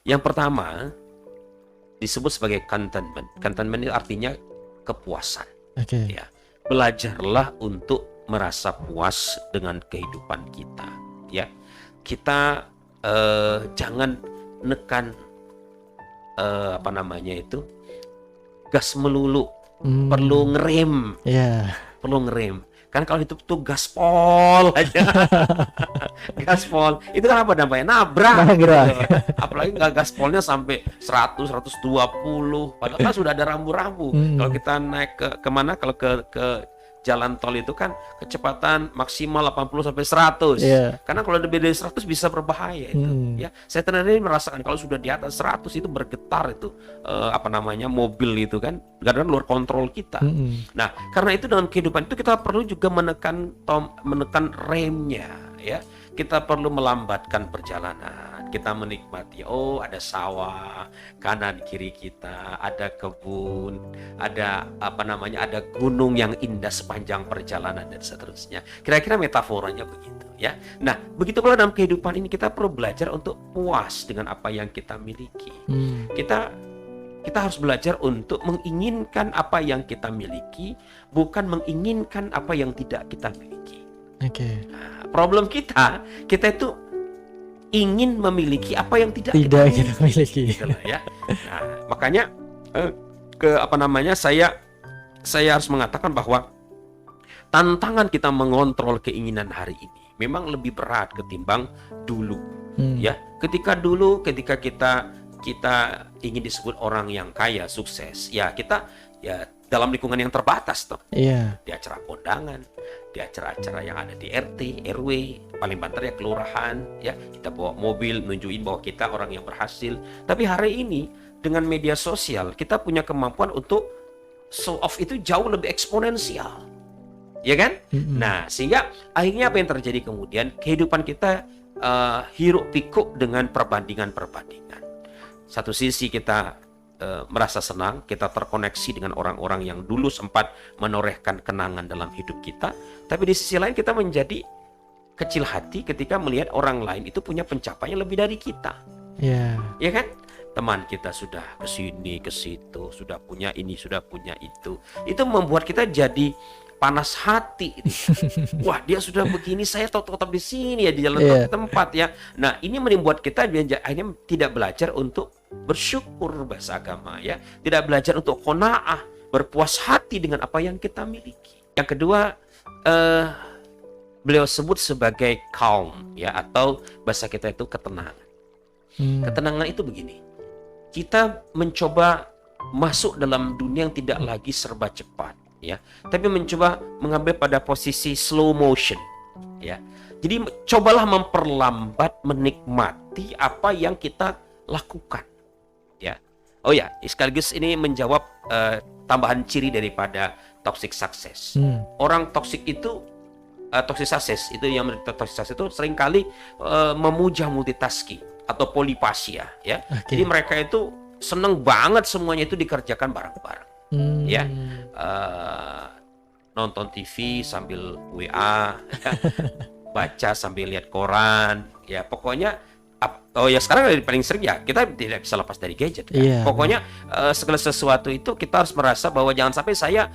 Yang pertama disebut sebagai contentment. Contentment itu artinya kepuasan. Oke. Ya, belajarlah untuk merasa puas dengan kehidupan kita. Ya, kita jangan nekan apa namanya itu gas melulu. Perlu ngerem, Iya. perlu ngerem. Kan kalau itu tuh gaspol aja, gaspol. Itu kan apa dampaknya? Nabrak. Nabrak. Gitu. Apalagi nggak gaspolnya sampai 100, 120. Padahal kan sudah ada rambu-rambu. Kalau kita naik ke kemana? Kalau ke jalan tol itu kan kecepatan maksimal 80 sampai 100. Iya. Karena kalau lebih dari 100 bisa berbahaya itu. Ya, saya sendiri merasakan kalau sudah di atas 100 itu bergetar itu apa namanya mobil itu kan karena luar kontrol kita. Nah, karena itu dalam kehidupan itu kita perlu juga menekan remnya, ya. Kita perlu melambatkan perjalanan. Kita menikmati, oh ada sawah kanan kiri kita, ada kebun, ada apa namanya, ada gunung yang indah sepanjang perjalanan dan seterusnya. Kira-kira metaforanya begitu, ya. Nah, begitu pula dalam kehidupan ini kita perlu belajar untuk puas dengan apa yang kita miliki. Kita harus belajar untuk menginginkan apa yang kita miliki, bukan menginginkan apa yang tidak kita miliki. Oke. Nah, problem kita itu ingin memiliki apa yang tidak kita miliki. Gitu lah, ya. Nah, makanya saya harus mengatakan bahwa tantangan kita mengontrol keinginan hari ini memang lebih berat ketimbang dulu. Ya, ketika kita ingin disebut orang yang kaya, sukses, ya kita ya dalam lingkungan yang terbatas toh. Iya. Di acara kondangan, di acara-acara yang ada di RT, RW, paling banter ya kelurahan, ya kita bawa mobil nunjukin bahwa kita orang yang berhasil. Tapi hari ini dengan media sosial kita punya kemampuan untuk show off itu jauh lebih eksponensial, ya kan? Nah, sehingga akhirnya apa yang terjadi kemudian kehidupan kita hiruk pikuk dengan perbandingan. Satu sisi kita merasa senang, kita terkoneksi dengan orang-orang yang dulu sempat menorehkan kenangan dalam hidup kita. Tapi di sisi lain kita menjadi kecil hati ketika melihat orang lain itu punya pencapaian lebih dari kita. Ya kan? Teman kita sudah ke sini, ke situ, sudah punya ini, sudah punya itu. Itu membuat kita jadi panas hati. Wah, dia sudah begini, saya tetap di sini ya, di jalan tempat ya. Nah, ini membuat kita akhirnya tidak belajar untuk bersyukur, bahasa agama ya, tidak belajar untuk qanaah, berpuas hati dengan apa yang kita miliki. Yang kedua, beliau sebut sebagai calm ya, atau bahasa kita itu ketenangan. Ketenangan itu begini, kita mencoba masuk dalam dunia yang tidak lagi serba cepat ya, tapi mencoba mengambil pada posisi slow motion ya. Jadi cobalah memperlambat, menikmati apa yang kita lakukan. Ya, oh ya, sekaligus ini menjawab tambahan ciri daripada toxic success. Orang toxic itu, toxic success itu yang toxic success itu seringkali memuja multitasking atau polipasia, ya. Jadi mereka itu seneng banget semuanya itu dikerjakan bareng-bareng, ya. Nonton TV sambil WA, ya. Baca sambil lihat koran, ya pokoknya. Oh ya, sekarang paling sering ya kita tidak bisa lepas dari gadget kan? Pokoknya segala sesuatu itu kita harus merasa bahwa jangan sampai saya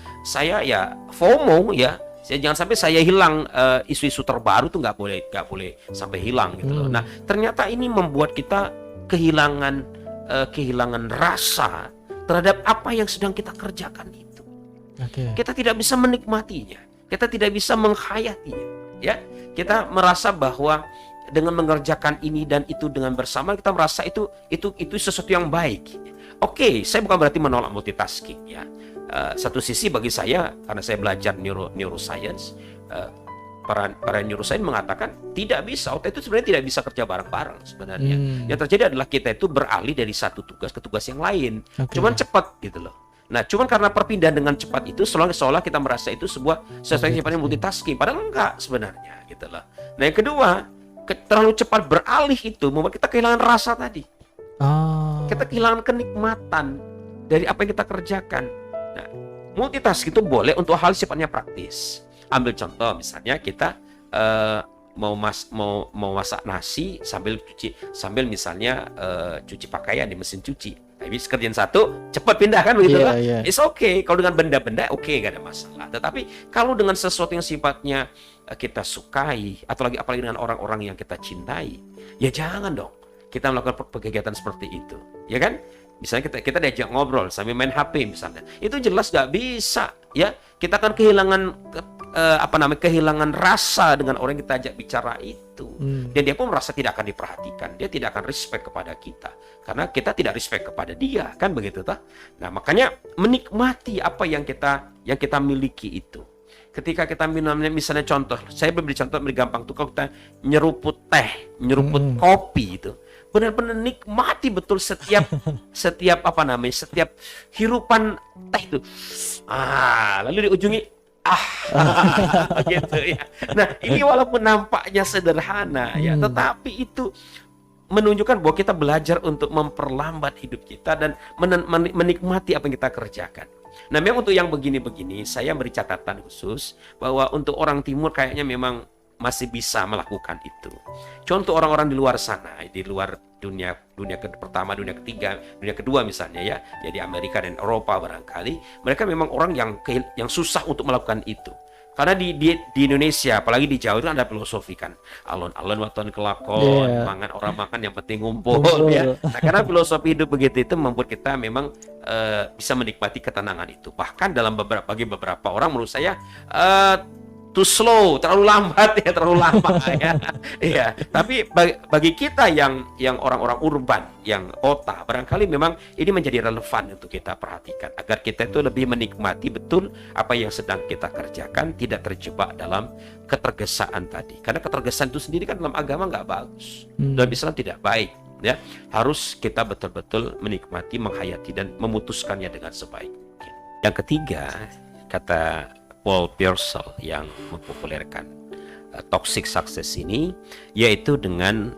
ya FOMO ya, jangan sampai saya hilang isu-isu terbaru tuh nggak boleh sampai hilang gitu loh. Nah, ternyata ini membuat kita kehilangan rasa terhadap apa yang sedang kita kerjakan itu. Kita tidak bisa menikmatinya, kita tidak bisa menghayatinya, ya. Kita merasa bahwa dengan mengerjakan ini dan itu dengan bersama, kita merasa itu sesuatu yang baik. Oke, saya bukan berarti menolak multitasking ya. Satu sisi bagi saya, karena saya belajar neuroscience, para neuroscience mengatakan tidak bisa, otak itu sebenarnya tidak bisa kerja bareng-bareng sebenarnya. Yang terjadi adalah kita itu beralih dari satu tugas ke tugas yang lain. Cuman cepat gitu loh. Nah, cuman karena perpindahan dengan cepat itu seolah kita merasa itu sesuatu yang sifatnya multitasking, padahal enggak sebenarnya gitu loh. Nah, yang kedua, terlalu cepat beralih itu membuat kita kehilangan rasa tadi. Kita kehilangan kenikmatan dari apa yang kita kerjakan. Nah, multitasking itu boleh untuk hal sifatnya praktis. Ambil contoh misalnya kita mau masak nasi sambil misalnya cuci pakaian di mesin cuci. Habis kerjaan satu, cepat pindah kan begitu lah. It's okay. Kalau dengan benda-benda oke, gak ada masalah. Tetapi kalau dengan sesuatu yang sifatnya kita sukai, atau apalagi dengan orang-orang yang kita cintai, ya jangan dong kita melakukan kegiatan seperti itu, ya kan? Misalnya kita diajak ngobrol sambil main HP misalnya, itu jelas gak bisa, ya. Kita akan kehilangan rasa dengan orang yang kita ajak bicara itu. Dan dia pun merasa tidak akan diperhatikan, dia tidak akan respect kepada kita karena kita tidak respect kepada dia, kan begitu toh. Nah, makanya menikmati apa yang kita miliki itu. Ketika kita minumnya, misalnya contoh, saya beri contoh lebih gampang tuh, kalau kita nyeruput teh, nyeruput kopi itu, benar-benar nikmati betul setiap setiap hirupan teh itu. Lalu di ujungnya gitu ya. Nah, ini walaupun nampaknya sederhana ya, tetapi itu menunjukkan bahwa kita belajar untuk memperlambat hidup kita dan menikmati apa yang kita kerjakan. Nah, memang untuk yang begini-begini saya beri catatan khusus bahwa untuk orang timur kayaknya memang masih bisa melakukan itu. Contoh orang-orang di luar sana, di luar dunia pertama, dunia ketiga, dunia kedua misalnya ya, jadi Amerika dan Eropa barangkali, mereka memang orang yang susah untuk melakukan itu. Karena di Indonesia, apalagi di Jawa itu ada filosofi kan, alon-alon waton kelakon, mangan orang makan yang penting ngumpul ya. Nah, karena filosofi hidup begitu itu membuat kita memang bisa menikmati ketenangan itu. Bahkan bagi beberapa orang menurut saya too slow, terlalu lambat ya, terlalu lama ya. Iya, tapi bagi kita yang orang-orang urban, yang kota, barangkali memang ini menjadi relevan untuk kita perhatikan agar kita itu lebih menikmati betul apa yang sedang kita kerjakan, tidak terjebak dalam ketergesaan tadi. Karena ketergesaan itu sendiri kan dalam agama nggak bagus, dalam Islam tidak baik. Ya, harus kita betul-betul menikmati, menghayati dan memutuskannya dengan sebaik mungkin. Yang ketiga, kata Paul Pearsall yang mempopulerkan toxic success ini, yaitu dengan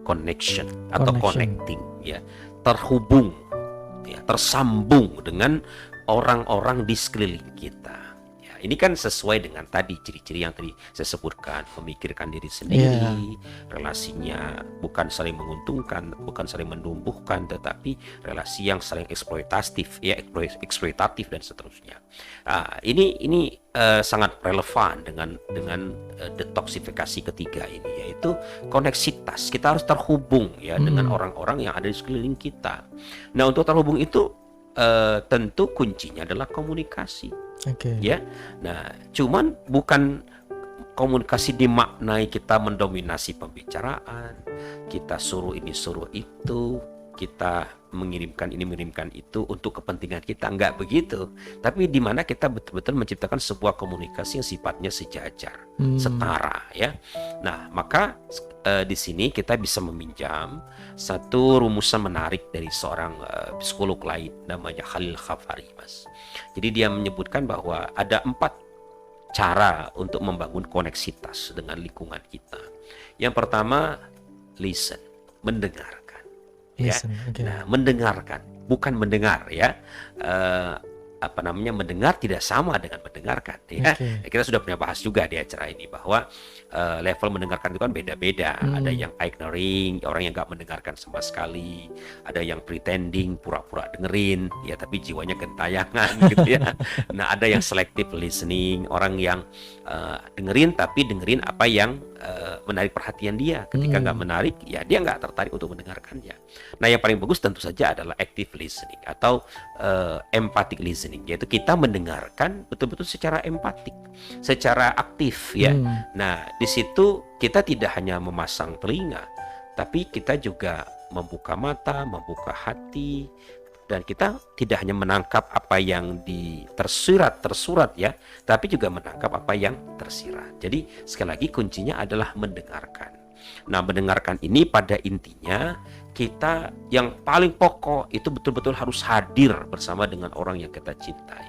connection atau connecting, ya, terhubung, ya, tersambung dengan orang-orang di sekeliling kita. Ya, ini kan sesuai dengan tadi ciri-ciri yang tadi saya sebutkan, memikirkan diri sendiri, relasinya bukan saling menguntungkan, bukan saling menumbuhkan, tetapi relasi yang saling eksploitatif, ya, eksploitatif dan seterusnya. Ini sangat relevan dengan detoksifikasi ketiga ini, yaitu koneksitas. Kita harus terhubung ya dengan orang-orang yang ada di sekeliling kita. Nah, untuk terhubung itu tentu kuncinya adalah komunikasi. Ya. Nah, cuman bukan komunikasi dimaknai kita mendominasi pembicaraan, kita suruh ini suruh itu, kita mengirimkan ini mengirimkan itu untuk kepentingan kita, enggak begitu. Tapi di mana kita betul-betul menciptakan sebuah komunikasi yang sifatnya sejajar, setara ya. Nah, maka di sini kita bisa meminjam satu rumusan menarik dari seorang psikolog lain namanya Khalil Khafari, Mas. Jadi dia menyebutkan bahwa ada 4 cara untuk membangun koneksitas dengan lingkungan kita. Yang pertama, listen, mendengarkan. Ya. Nah, mendengarkan, bukan mendengar ya. Mendengar tidak sama dengan mendengarkan ya. Kita sudah pernah bahas juga di acara ini bahwa level mendengarkan itu kan beda-beda. Ada yang ignoring, orang yang nggak mendengarkan sama sekali. Ada yang pretending, pura-pura dengerin ya, tapi jiwanya gentayangan gitu ya. Nah, ada yang selective listening, orang yang dengerin tapi dengerin apa yang menarik perhatian dia. Ketika nggak menarik, ya dia nggak tertarik untuk mendengarkannya. Nah, yang paling bagus tentu saja adalah active listening atau empathic listening, yaitu kita mendengarkan betul-betul secara empatik, secara aktif ya. Nah, di situ kita tidak hanya memasang telinga, tapi kita juga membuka mata, membuka hati, dan kita tidak hanya menangkap apa yang tersurat ya, tapi juga menangkap apa yang tersirat. Jadi sekali lagi kuncinya adalah mendengarkan. Nah, mendengarkan ini pada intinya kita yang paling pokok itu betul-betul harus hadir bersama dengan orang yang kita cintai.